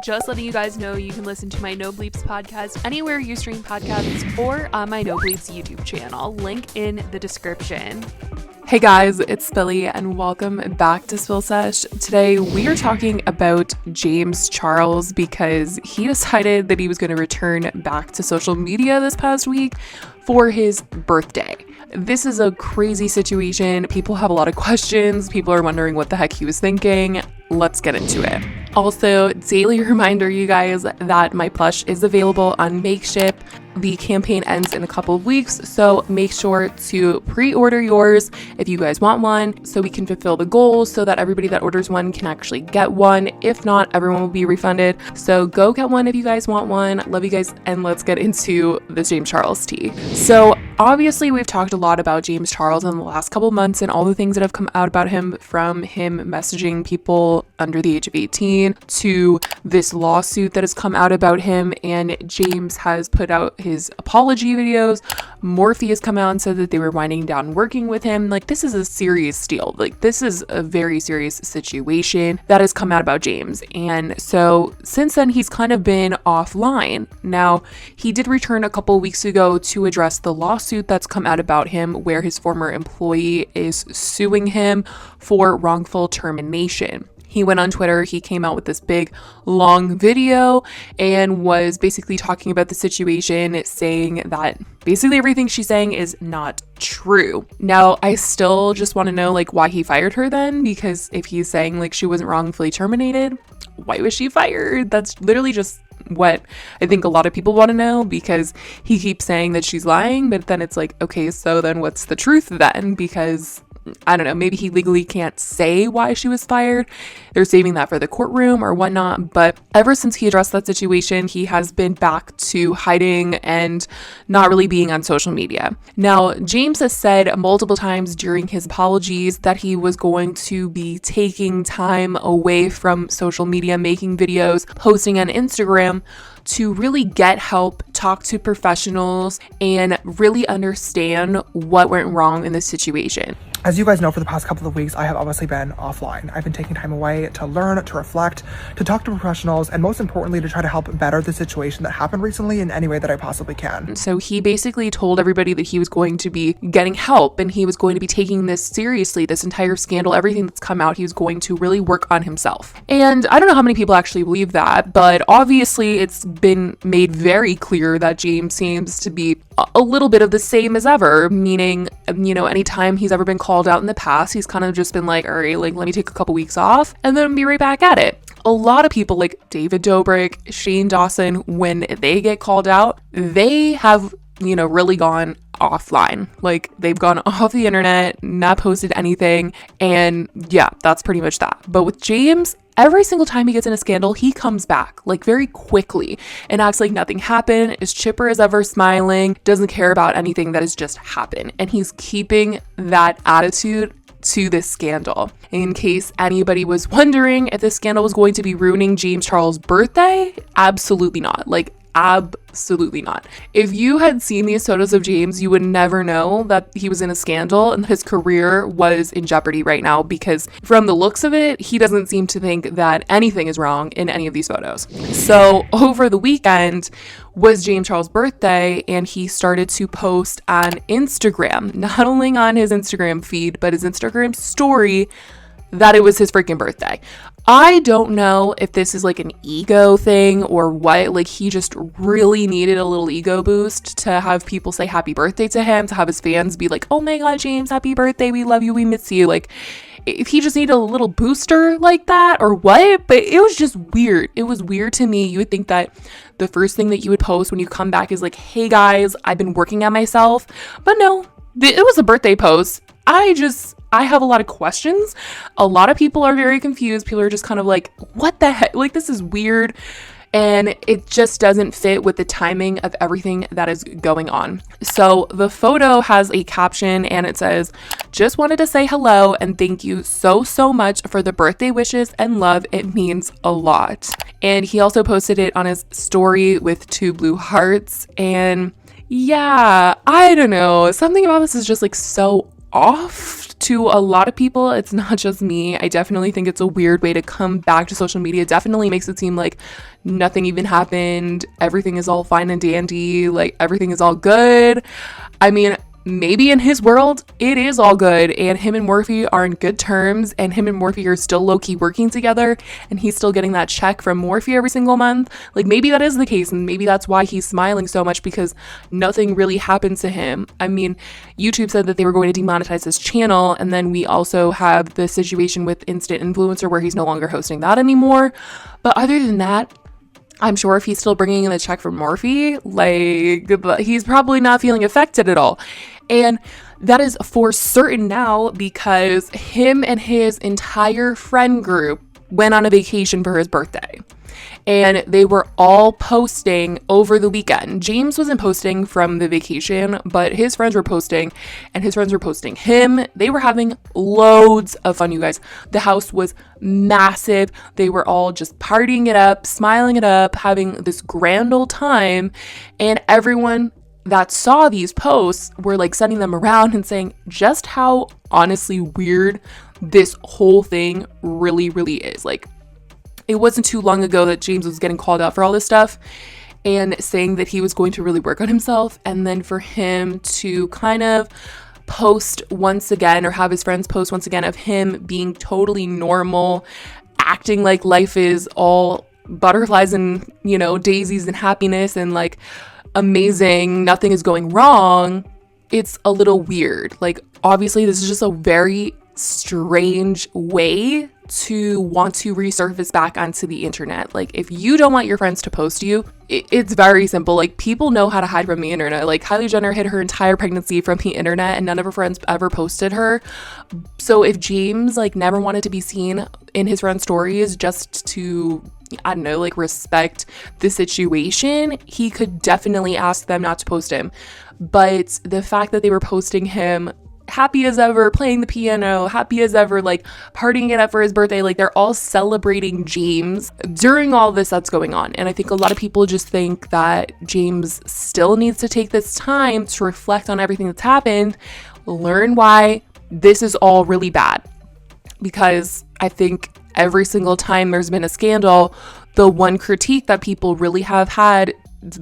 Just letting you guys know you can listen to my No Bleeps podcast anywhere you stream podcasts or on my No Bleeps YouTube channel. Link in the description. Hey guys, it's Billy and welcome back to Sesh. Today we are talking about James Charles because he decided that he was going to return back to social media this past week for his birthday. This is a crazy situation. People have a lot of questions. People are wondering what the heck he was thinking. Let's get into it. Also, daily reminder, you guys, that my plush is available on Makeship. The campaign ends in a couple of weeks, so make sure to pre-order yours if you guys want one so we can fulfill the goals so that everybody that orders one can actually get one. If not, everyone will be refunded. So go get one if you guys want one. Love you guys, and let's get into the James Charles tea. So obviously we've talked a lot about James Charles in the last couple of months and all the things that have come out about him, from him messaging people under the age of 18 to this lawsuit that has come out about him, and James has put out his apology videos. Morphe has come out and said that they were winding down working with him. Like, this is a serious deal. Like, this is a very serious situation that has come out about James. And so since then, he's kind of been offline. Now, he did return a couple weeks ago to address the lawsuit that's come out about him, where his former employee is suing him for wrongful termination. He went on Twitter, he came out with this big, long video and was basically talking about the situation, saying that basically everything she's saying is not true. Now, I still just want to know, like, why he fired her then, because if he's saying, like, she wasn't wrongfully terminated, why was she fired? That's literally just what I think a lot of people want to know, because he keeps saying that she's lying, but then it's like, okay, so then what's the truth then? Because I don't know, maybe he legally can't say why she was fired. They're saving that for the courtroom or whatnot. But ever since he addressed that situation, he has been back to hiding and not really being on social media. Now, James has said multiple times during his apologies that he was going to be taking time away from social media, making videos, posting on Instagram, to really get help, talk to professionals, and really understand what went wrong in this situation. As you guys know, for the past couple of weeks, I have obviously been offline. I've been taking time away to learn, to reflect, to talk to professionals, and most importantly, to try to help better the situation that happened recently in any way that I possibly can. So he basically told everybody that he was going to be getting help and he was going to be taking this seriously, this entire scandal, everything that's come out, he was going to really work on himself. And I don't know how many people actually believe that, but obviously it's been made very clear that James seems to be a little bit of the same as ever, meaning, you know, anytime he's ever been called out in the past, he's kind of just been like, all right, like, let me take a couple weeks off and then be right back at it. A lot of people like David Dobrik, Shane Dawson, when they get called out, they have, you know, really gone offline. Like, they've gone off the internet, not posted anything, and yeah, that's pretty much that. But with James, every single time he gets in a scandal, he comes back, like, very quickly and acts like nothing happened, is chipper as ever, smiling, doesn't care about anything that has just happened. And he's keeping that attitude to this scandal. In case anybody was wondering if this scandal was going to be ruining James Charles' birthday, absolutely not. Like, absolutely not. If you had seen these photos of James, you would never know that he was in a scandal and his career was in jeopardy right now, because from the looks of it, he doesn't seem to think that anything is wrong in any of these photos. So over the weekend was James Charles' birthday, and he started to post on Instagram, not only on his Instagram feed, but his Instagram story, that it was his freaking birthday. I don't know if this is like an ego thing or what. Like, he just really needed a little ego boost to have people say happy birthday to him, to have his fans be like, oh my God, James, happy birthday. We love you. We miss you. Like, if he just needed a little booster like that or what, but it was just weird. It was weird to me. You would think that the first thing that you would post when you come back is like, hey guys, I've been working on myself. But no, it was a birthday post. I have a lot of questions. A lot of people are very confused. People are just kind of like, what the heck? Like, this is weird. And it just doesn't fit with the timing of everything that is going on. So the photo has a caption and it says, just wanted to say hello and thank you so much for the birthday wishes and love. It means a lot. And he also posted it on his story with 2 blue hearts. And yeah, I don't know. Something about this is just like so off to a lot of people. It's not just me. I definitely think it's a weird way to come back to social media. It definitely makes it seem like nothing even happened. Everything is all fine and dandy. Like everything is all good. I mean, maybe in his world, it is all good, and him and Morphe are in good terms, and him and Morphe are still low-key working together, and he's still getting that check from Morphe every single month. Like, maybe that is the case, and maybe that's why he's smiling so much, because nothing really happened to him. I mean, YouTube said that they were going to demonetize his channel, and then we also have the situation with Instant Influencer where he's no longer hosting that anymore. But other than that, I'm sure if he's still bringing in the check from Morphe, like, he's probably not feeling affected at all. And that is for certain now, because him and his entire friend group went on a vacation for his birthday. And they were all posting over the weekend. James wasn't posting from the vacation, but his friends were posting, and his friends were posting him. They were having loads of fun, you guys. The house was massive. They were all just partying it up, smiling it up, having this grand old time. And everyone that saw these posts were like sending them around and saying just how honestly weird this whole thing really, really is. Like, it wasn't too long ago that James was getting called out for all this stuff and saying that he was going to really work on himself. And then for him to kind of post once again, or have his friends post once again, of him being totally normal, acting like life is all butterflies and, you know, daisies and happiness and like amazing, nothing is going wrong. It's a little weird. Like, obviously this is just a very strange way to want to resurface back onto the internet. Like, if you don't want your friends to post you, it's very simple. Like, people know how to hide from the internet. Like, Kylie Jenner hid her entire pregnancy from the internet, and none of her friends ever posted her. So if James like never wanted to be seen in his friend's stories just to, I don't know, like respect the situation, he could definitely ask them not to post him. But the fact that they were posting him happy as ever, playing the piano, happy as ever, like partying it up for his birthday, like they're all celebrating James during all this that's going on. And I think a lot of people just think that James still needs to take this time to reflect on everything that's happened, learn why this is all really bad. Because I think every single time there's been a scandal, the one critique that people really have had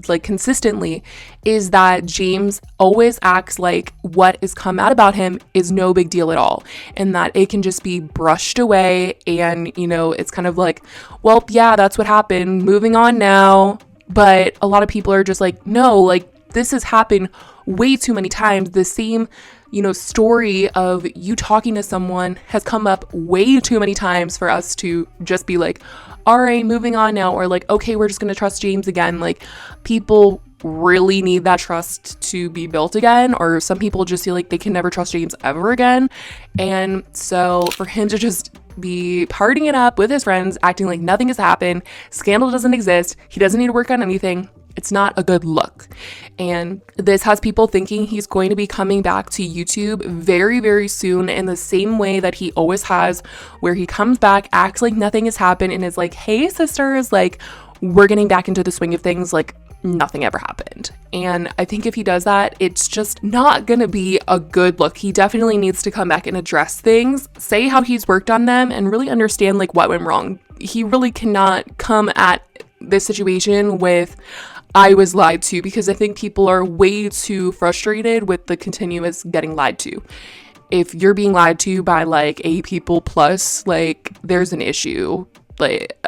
like consistently is that James always acts like what is come out about him is no big deal at all, and that it can just be brushed away, and you know, it's kind of like, well, yeah, that's what happened, moving on now. But a lot of people are just like, no, like this has happened way too many times. The same, you know, story of you talking to someone has come up way too many times for us to just be like, all right, moving on now, or like, okay, we're just going to trust James again. Like, people really need that trust to be built again, or some people just feel like they can never trust James ever again. And so for him to just be partying it up with his friends, acting like nothing has happened, scandal doesn't exist, he doesn't need to work on anything, it's not a good look. And this has people thinking he's going to be coming back to YouTube very, very soon in the same way that he always has, where he comes back, acts like nothing has happened, and is like, hey, sisters, like, we're getting back into the swing of things like nothing ever happened. And I think if he does that, it's just not gonna be a good look. He definitely needs to come back and address things, say how he's worked on them, and really understand like what went wrong. He really cannot come at this situation with, I was lied to, because I think people are way too frustrated with the continuous getting lied to. If you're being lied to by like 8 people plus, like there's an issue. Like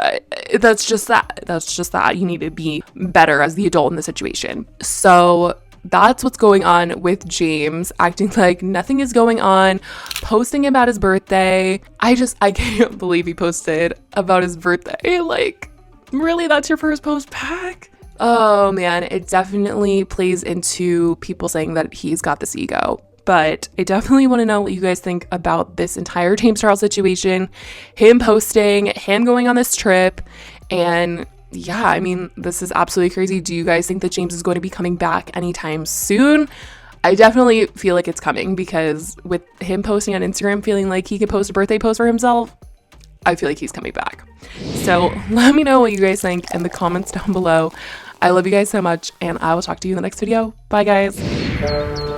that's just that you need to be better as the adult in the situation. So that's what's going on with James, acting like nothing is going on, posting about his birthday. I can't believe he posted about his birthday. Like, really, that's your first post back? Oh man, it definitely plays into people saying that he's got this ego. But I definitely want to know what you guys think about this entire James Charles situation, him posting, him going on this trip, and yeah, I mean, this is absolutely crazy. Do you guys think that James is going to be coming back anytime soon? I definitely feel like it's coming, because with him posting on Instagram feeling like he could post a birthday post for himself, I feel like he's coming back. So let me know what you guys think in the comments down below. I love you guys so much, and I will talk to you in the next video. Bye, guys.